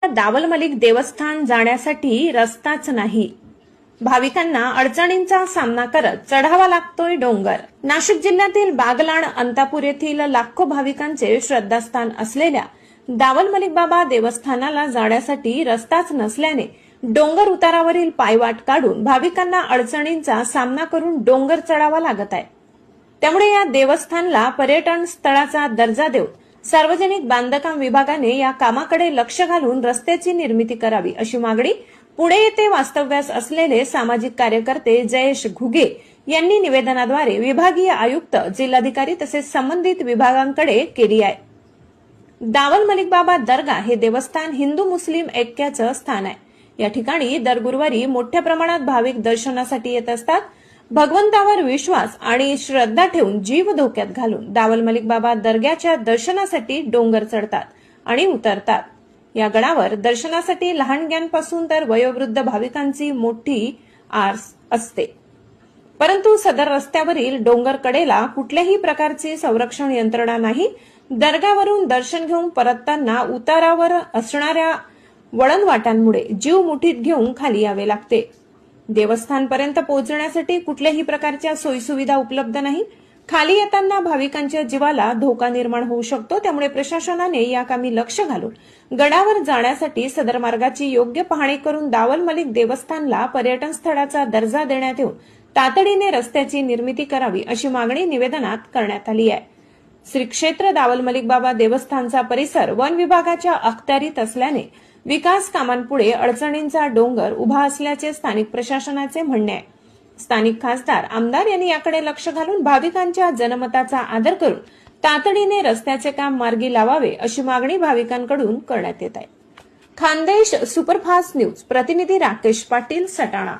दावल मलिक देवस्थान जाण्यासाठी रस्ताच नाही। भाविकांना अडचणींचा सामना करत चढावा लागतोय डोंगर। नाशिक जिल्ह्यातील बागलाण अंतापूर येथील लाखो भाविकांचे श्रद्धास्थान असलेल्या दावल मलिक बाबा देवस्थानाला जाण्यासाठी रस्ताच नसल्याने डोंगर उतारावरील पायवाट काढून भाविकांना अडचणींचा सामना करून डोंगर चढावा लागत आहे। त्यामुळे या देवस्थानला पर्यटन स्थळाचा दर्जा देऊन सार्वजनिक बांधकाम विभागाने या कामाकडे लक्ष घालून रस्त्याची निर्मिती करावी अशी मागणी पुणे येथे वास्तव्यास असलेले सामाजिक कार्यकर्ते जयेश घुगे यांनी निवेदनाद्वारे विभागीय आयुक्त, जिल्हाधिकारी तसेच संबंधित विभागांकडे केली आहे। दावल मलिक बाबा दर्गा हे देवस्थान हिंदू मुस्लिम ऐक्याचं स्थान आहे। या ठिकाणी दर गुरुवारी मोठ्या प्रमाणात भाविक दर्शनासाठी येत असतात। भगवंतावर विश्वास आणि श्रद्धा ठेवून जीव धोक्यात घालून दावल मलिक बाबा दर्ग्याच्या दर्शनासाठी डोंगर चढतात आणि उतरतात। या गडावर दर्शनासाठी लहानग्यांपासून तर वयोवृद्ध भाविकांची मोठी आस असते, परंतु सदर रस्त्यावरील डोंगर कडेला कुठल्याही प्रकारची संरक्षण यंत्रणा नाही। दर्ग्यावरून दर्शन घेऊन परतताना उतारावर असणाऱ्या वळणवाटांमुळे जीव मुठीत घेऊन खाली यावे लागते। देवस्थानपर्यंत पोहोचण्यासाठी कुठल्याही प्रकारच्या सोयीसुविधा उपलब्ध नाही। खाली येताना भाविकांच्या जीवाला धोका निर्माण होऊ शकतो। त्यामुळे प्रशासनाने या कामी लक्ष घालून गडावर जाण्यासाठी सदर मार्गाची योग्य पाहणी करून दावल मलिक देवस्थानला पर्यटन स्थळाचा दर्जा देण्यात येऊन तातडीने रस्त्याची निर्मिती करावी अशी मागणी निवेदनात करण्यात आली आहे। श्री क्षेत्र दावल मलिक बाबा देवस्थानचा परिसर वन विभागाच्या अखत्यारीत असल्याने विकास कामांपुढे अडचणींचा डोंगर उभा असल्याचे स्थानिक प्रशासनाचे म्हणणे आहे। स्थानिक खासदार, आमदार यांनी याकडे लक्ष घालून भाविकांच्या जनमताचा आदर करून तातडीने रस्त्याचे काम मार्गी लावावे अशी मागणी भाविकांकडून करण्यात येत आहे। खानदेश सुपरफास्ट न्यूज प्रतिनिधी राकेश पाटील, सटाणा।